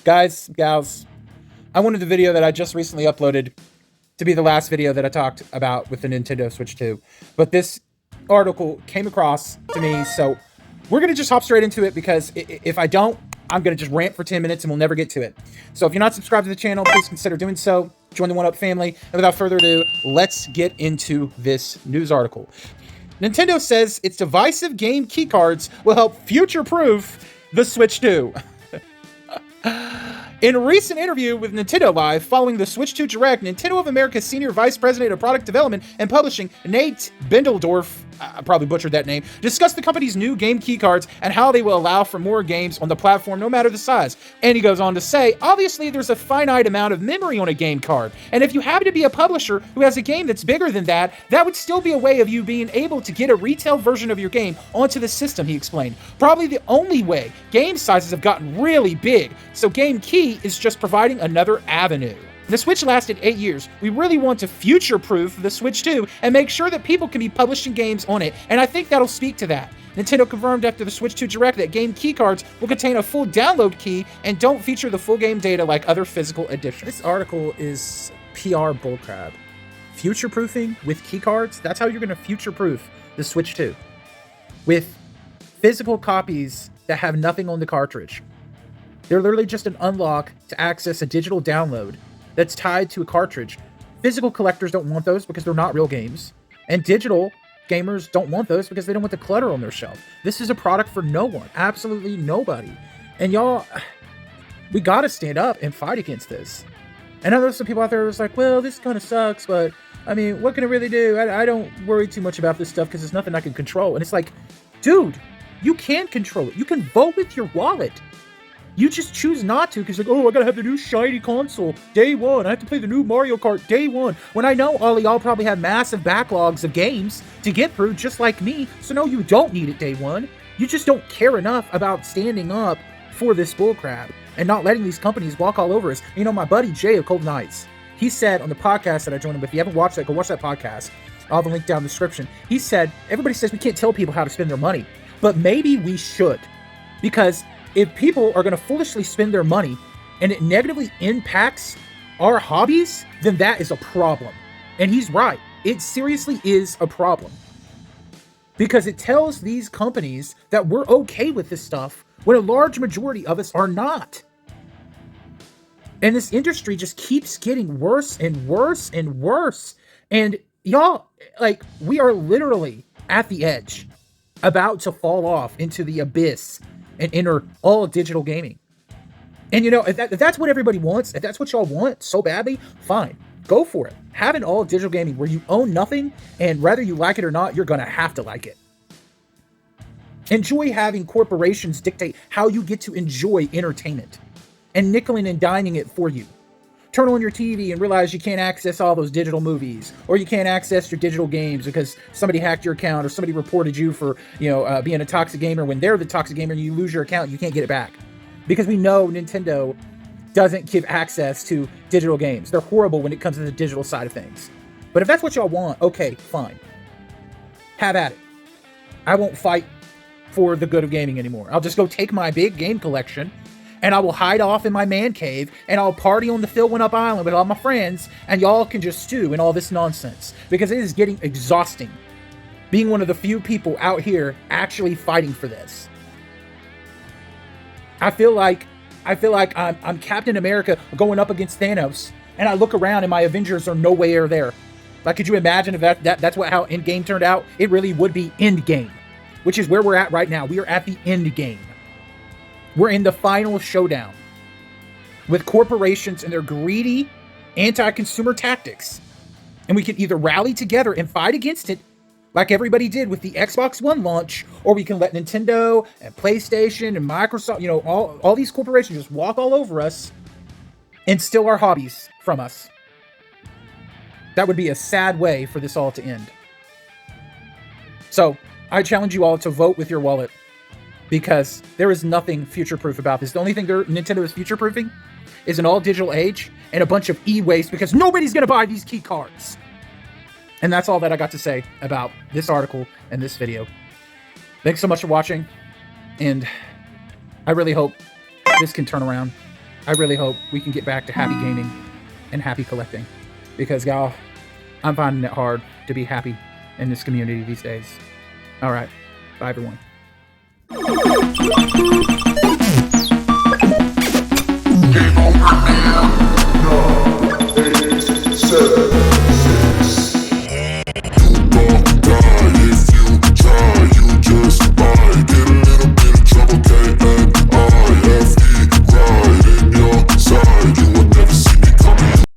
Guys, gals, I wanted the video that I just recently uploaded to be the last video that I talked about with the Nintendo Switch 2. But this article came across to me, so we're going to just hop straight into it because if I don't, I'm going to just rant for 10 minutes and we'll never get to it. So if you're not subscribed to the channel, please consider doing so. Join the 1UP family. And without further ado, let's get into this news article. Nintendo says its divisive game keycards will help future-proof the Switch 2. In a recent interview with Nintendo Live following the Switch 2 Direct, Nintendo of America's Senior Vice President of Product Development and Publishing, Nate Bindendorf, I probably butchered that name, discussed the company's new game keycards and how they will allow for more games on the platform no matter the size. And he goes on to say, obviously there's a finite amount of memory on a game card, and if you happen to be a publisher who has a game that's bigger than that, that would still be a way of you being able to get a retail version of your game onto the system, he explained. Probably the only way. Game sizes have gotten really big, so Game Key is just providing another avenue. The Switch lasted 8 years. We really want to future-proof the Switch 2 and make sure that people can be publishing games on it, and I think that'll speak to that. Nintendo confirmed after the Switch 2 Direct that game keycards will contain a full download key and don't feature the full game data like other physical editions. This article is PR bullcrap. Future-proofing with keycards? That's how you're going to future-proof the Switch 2. With physical copies that have nothing on the cartridge. They're literally just an unlock to access a digital download that's tied to a cartridge. Physical collectors don't want those because they're not real games. And digital gamers don't want those because they don't want the clutter on their shelf. This is a product for no one. Absolutely nobody. And y'all, we gotta stand up and fight against this. And I know some people out there was like, well, this kind of sucks, but I mean, what can I really do? I don't worry too much about this stuff because there's nothing I can control. And it's like, dude, you can control it. You can vote with your wallet. You just choose not to because like, oh, I gotta have the new shiny console day one. I have to play the new Mario Kart day one. When I know all of y'all probably have massive backlogs of games to get through just like me. So no, you don't need it day one. You just don't care enough about standing up for this bullcrap and not letting these companies walk all over us. You know, my buddy Jay of Cold Knights, he said on the podcast that I joined him with, if you haven't watched that, go watch that podcast. I'll have a link down in the description. He said, everybody says we can't tell people how to spend their money, but maybe we should. Because if people are going to foolishly spend their money and it negatively impacts our hobbies, then that is a problem. And he's right. It seriously is a problem. Because it tells these companies that we're okay with this stuff when a large majority of us are not. And this industry just keeps getting worse and worse and worse. And y'all, like, we are literally at the edge, about to fall off into the abyss and enter all digital gaming. And you know, if that's what everybody wants, if that's what y'all want so badly, fine, go for it. Have an all digital gaming where you own nothing, and whether you like it or not, you're gonna have to like it. Enjoy having corporations dictate how you get to enjoy entertainment and nickeling and dining it for you. Turn on your TV and realize you can't access all those digital movies, or you can't access your digital games because somebody hacked your account or somebody reported you for, being a toxic gamer when they're the toxic gamer and you lose your account, you can't get it back. Because we know Nintendo doesn't give access to digital games. They're horrible when it comes to the digital side of things. But if that's what y'all want, okay, fine. Have at it. I won't fight for the good of gaming anymore. I'll just go take my big game collection and I will hide off in my man cave, and I'll party on the Phil 1UP Island with all my friends, and y'all can just stew in all this nonsense. Because it is getting exhausting being one of the few people out here actually fighting for this. I feel like I'm Captain America going up against Thanos, and I look around and my Avengers are nowhere there. Like, could you imagine if that's how Endgame turned out? It really would be Endgame, which is where we're at right now. We are at the end game. We're in the final showdown with corporations and their greedy anti-consumer tactics. And we can either rally together and fight against it like everybody did with the Xbox One launch, or we can let Nintendo and PlayStation and Microsoft, all these corporations just walk all over us and steal our hobbies from us. That would be a sad way for this all to end. So I challenge you all to vote with your wallet, because there is nothing future-proof about this. The only thing Nintendo is future-proofing is an all-digital age and a bunch of e-waste, because nobody's going to buy these key cards. And that's all that I got to say about this article and this video. Thanks so much for watching, and I really hope this can turn around. I really hope we can get back to happy gaming and happy collecting, because y'all, I'm finding it hard to be happy in this community these days. All right, bye everyone.